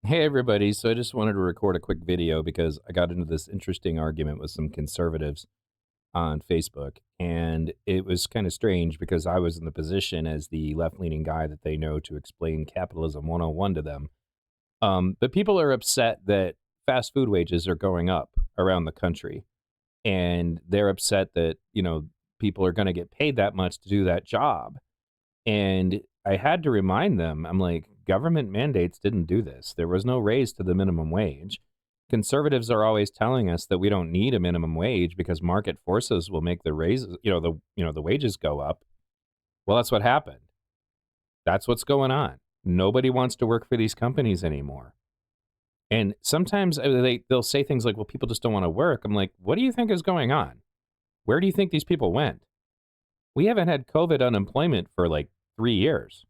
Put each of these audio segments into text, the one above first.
Hey everybody, so I just wanted to record a quick video because I got into this interesting argument with some conservatives on Facebook. And it was kind of strange because I was in the position as the left leaning guy that they know to explain Capitalism 101 to them. But people are upset that fast food wages are going up around the country. And they're upset that, people are going to get paid that much to do that job. And I had to remind them, I'm like, government mandates didn't do this. There was no raise to the minimum wage. Conservatives are always telling us that we don't need a minimum wage because market forces will make the raises, the wages go up. Well, that's what happened. That's what's going on. Nobody wants to work for these companies anymore. And sometimes they'll say things like, "Well, people just don't want to work." I'm like, "What do you think is going on? Where do you think these people went? We haven't had COVID unemployment for like 3 years."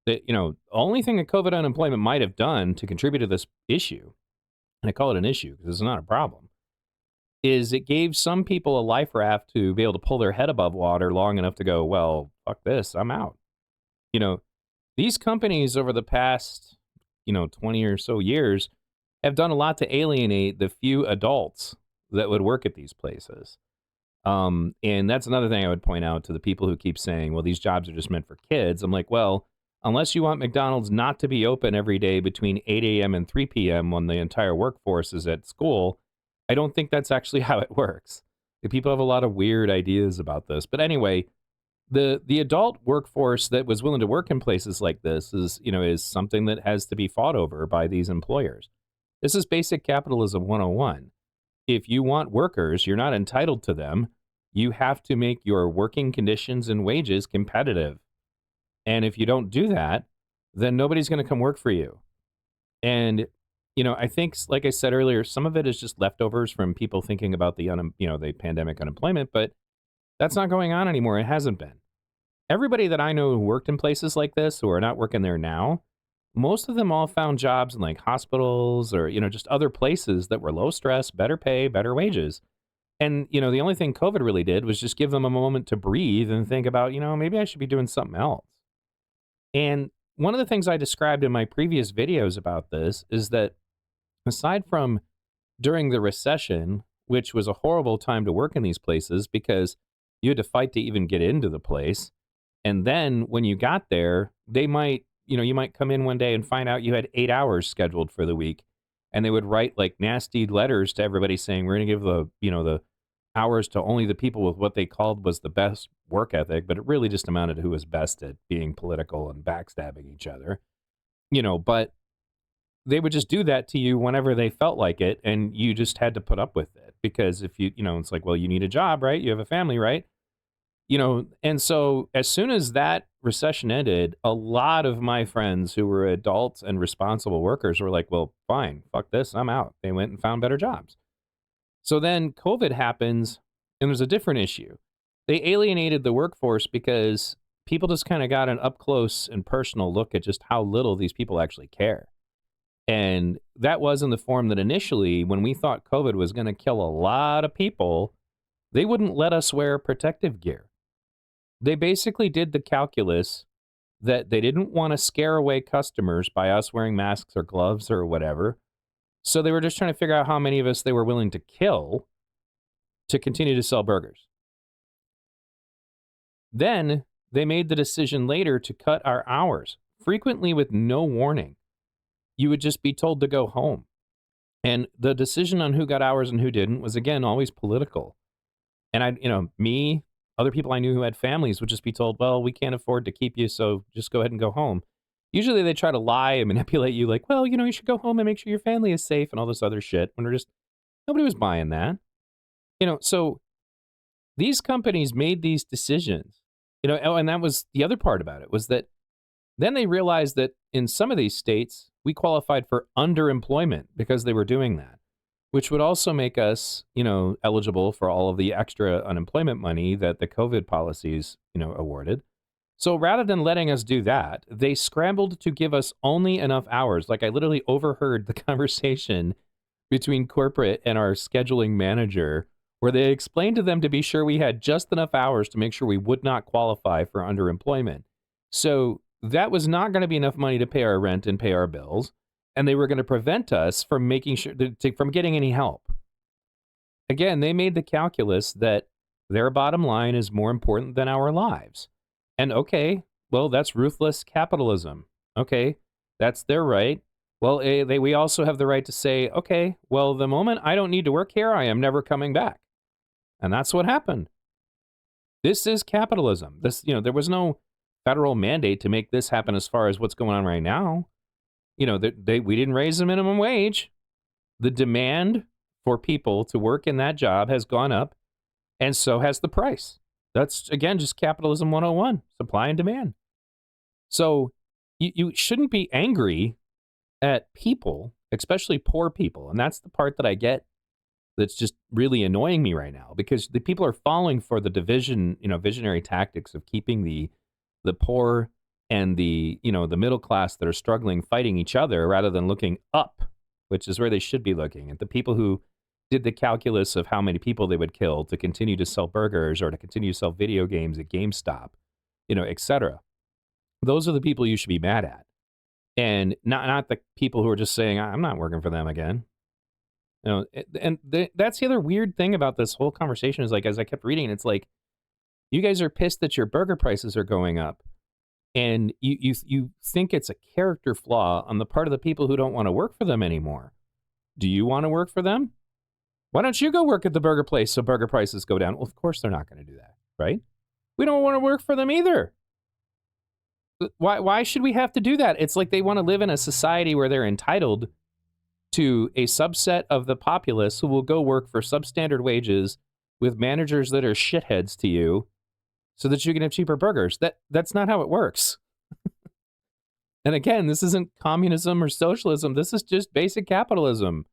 The only thing that COVID unemployment might have done to contribute to this issue, and I call it an issue because it's not a problem, is it gave some people a life raft to be able to pull their head above water long enough to go, well, fuck this, I'm out. You know, these companies over the past, 20 or so years have done a lot to alienate the few adults that would work at these places. And that's another thing I would point out to the people who keep saying, well, these jobs are just meant for kids. I'm like, well, unless you want McDonald's not to be open every day between 8 a.m. and 3 p.m. when the entire workforce is at school, I don't think that's actually how it works. The people have a lot of weird ideas about this. But anyway, the adult workforce that was willing to work in places like this is something that has to be fought over by these employers. This is basic capitalism 101. If you want workers, you're not entitled to them. You have to make your working conditions and wages competitive. And if you don't do that, then nobody's going to come work for you. And I think, like I said earlier, some of it is just leftovers from people thinking about the pandemic unemployment, but that's not going on anymore. It hasn't been. Everybody that I know who worked in places like this who are not working there now, most of them all found jobs in like hospitals or, just other places that were low stress, better pay, better wages. And, the only thing COVID really did was just give them a moment to breathe and think about, maybe I should be doing something else. And one of the things I described in my previous videos about this is that aside from during the recession, which was a horrible time to work in these places because you had to fight to even get into the place. And then when you got there, you might come in one day and find out you had 8 hours scheduled for the week. And they would write like nasty letters to everybody saying, we're going to give the hours to only the people with what they called was the best work ethic. But it really just amounted to who was best at being political and backstabbing each other, but they would just do that to you whenever they felt like it. And you just had to put up with it because if it's like, well, you need a job, right? You have a family, right? And so as soon as that recession ended, a lot of my friends who were adults and responsible workers were like, well, fine, fuck this, I'm out. They went and found better jobs. So then COVID happens, and there's a different issue. They alienated the workforce because people just kind of got an up close and personal look at just how little these people actually care. And that was in the form that initially, when we thought COVID was going to kill a lot of people, they wouldn't let us wear protective gear. They basically did the calculus that they didn't want to scare away customers by us wearing masks or gloves or whatever. So they were just trying to figure out how many of us they were willing to kill to continue to sell burgers. Then they made the decision later to cut our hours, frequently with no warning. You would just be told to go home. And the decision on who got hours and who didn't was, again, always political. And me, other people I knew who had families would just be told, well, we can't afford to keep you, so just go ahead and go home. Usually they try to lie and manipulate you like, well, you should go home and make sure your family is safe and all this other shit. When nobody was buying that. So these companies made these decisions, and that was the other part about it was that then they realized that in some of these states, we qualified for underemployment because they were doing that, which would also make us, eligible for all of the extra unemployment money that the COVID policies, awarded. So rather than letting us do that, they scrambled to give us only enough hours. Like I literally overheard the conversation between corporate and our scheduling manager where they explained to them to be sure we had just enough hours to make sure we would not qualify for underemployment. So that was not going to be enough money to pay our rent and pay our bills. and they were going to prevent us from making sure from getting any help. Again, they made the calculus that their bottom line is more important than our lives. And okay, well, that's ruthless capitalism. Okay, that's their right. Well, we also have the right to say, okay, well, the moment I don't need to work here, I am never coming back. And that's what happened. This is capitalism. There was no federal mandate to make this happen as far as what's going on right now. We didn't raise the minimum wage. The demand for people to work in that job has gone up, and so has the price. That's, again, just capitalism 101, supply and demand. So you shouldn't be angry at people, especially poor people. And that's the part that I get that's just really annoying me right now, because the people are falling for the visionary tactics of keeping the poor and the middle class that are struggling fighting each other rather than looking up, which is where they should be looking at the people who did the calculus of how many people they would kill to continue to sell burgers or to continue to sell video games at GameStop, etc. Those are the people you should be mad at, and not the people who are just saying, I'm not working for them again. That's the other weird thing about this whole conversation is, like, as I kept reading, it's like, you guys are pissed that your burger prices are going up, and you think it's a character flaw on the part of the people who don't want to work for them anymore. Do you want to work for them? Why don't you go work at the burger place so burger prices go down? Well, of course they're not going to do that, right? We don't want to work for them either. Why should we have to do that? It's like they want to live in a society where they're entitled to a subset of the populace who will go work for substandard wages with managers that are shitheads to you so that you can have cheaper burgers. That's not how it works. And again, this isn't communism or socialism. This is just basic capitalism.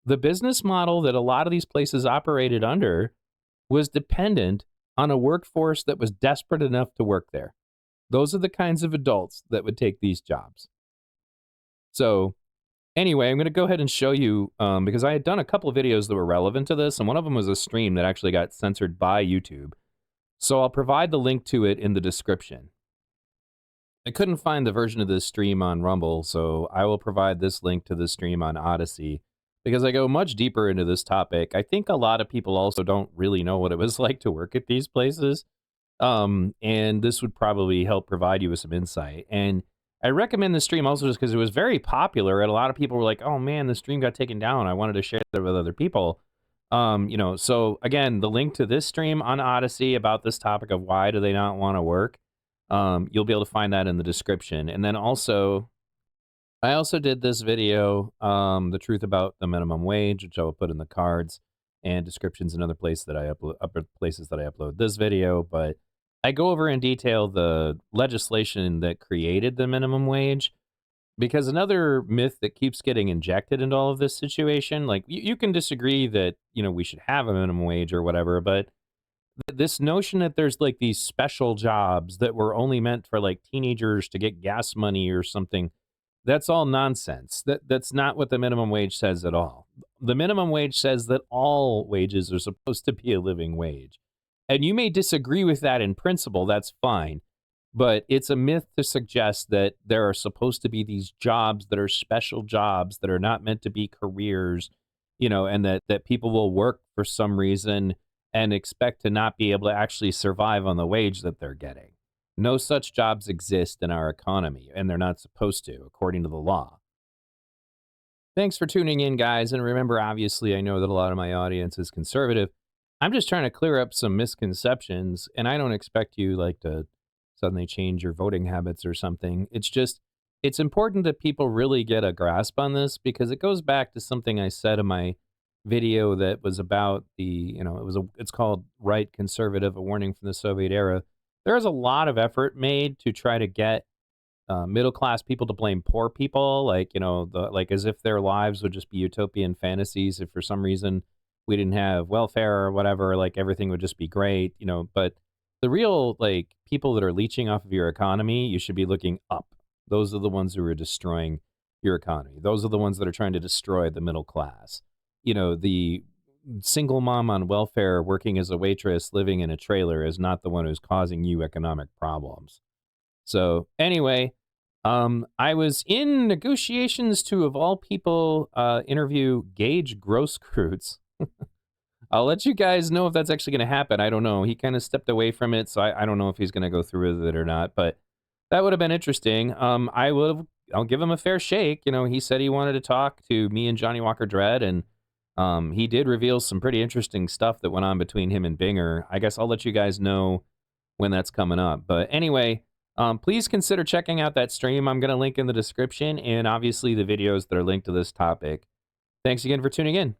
The business model that a lot of these places operated under was dependent on a workforce that was desperate enough to work there. Those are the kinds of adults that would take these jobs. So anyway, I'm going to go ahead and show you, because I had done a couple of videos that were relevant to this, and one of them was a stream that actually got censored by YouTube. So I'll provide the link to it in the description. I couldn't find the version of this stream on Rumble, so I will provide this link to the stream on Odyssey, because I go much deeper into this topic. I think a lot of people also don't really know what it was like to work at these places, and this would probably help provide you with some insight. And I recommend the stream also just because it was very popular, and a lot of people were like, oh man, the stream got taken down. I wanted to share it with other people. So again, the link to this stream on Odyssey about this topic of why do they not want to work, you'll be able to find that in the description. And then also, I also did this video, the truth about the minimum wage, which I will put in the cards and descriptions and other places that I upload this video. But I go over in detail the legislation that created the minimum wage, because another myth that keeps getting injected into all of this situation, like you can disagree that, we should have a minimum wage or whatever, but this notion that there's like these special jobs that were only meant for like teenagers to get gas money or something, that's all nonsense. That's not what the minimum wage says at all. The minimum wage says that all wages are supposed to be a living wage. And you may disagree with that in principle, that's fine. But it's a myth to suggest that there are supposed to be these jobs that are special jobs that are not meant to be careers, and that people will work for some reason and expect to not be able to actually survive on the wage that they're getting. No such jobs exist in our economy, and they're not supposed to, according to the law. Thanks for tuning in, guys. And remember, obviously, I know that a lot of my audience is conservative. I'm just trying to clear up some misconceptions, and I don't expect you to suddenly change your voting habits or something. It's important that people really get a grasp on this, because it goes back to something I said in my video that was about it's called Right Conservative, a Warning from the Soviet Era. There is a lot of effort made to try to get middle-class people to blame poor people, as if their lives would just be utopian fantasies. If for some reason we didn't have welfare or whatever, everything would just be great, but the real, people that are leeching off of your economy, you should be looking up. Those are the ones who are destroying your economy. Those are the ones that are trying to destroy the middle class. The single mom on welfare working as a waitress living in a trailer is not the one who's causing you economic problems. So anyway, I was in negotiations to, of all people, interview Gage Grosskreutz. I'll let you guys know if that's actually going to happen. I don't know. He kind of stepped away from it, so I don't know if he's going to go through with it or not. But that would have been interesting. I'll give him a fair shake. You know, he said he wanted to talk to me and Johnny Walker Dread, and he did reveal some pretty interesting stuff that went on between him and Binger. I guess I'll let you guys know when that's coming up. But anyway, please consider checking out that stream. I'm going to link in the description, and obviously the videos that are linked to this topic. Thanks again for tuning in.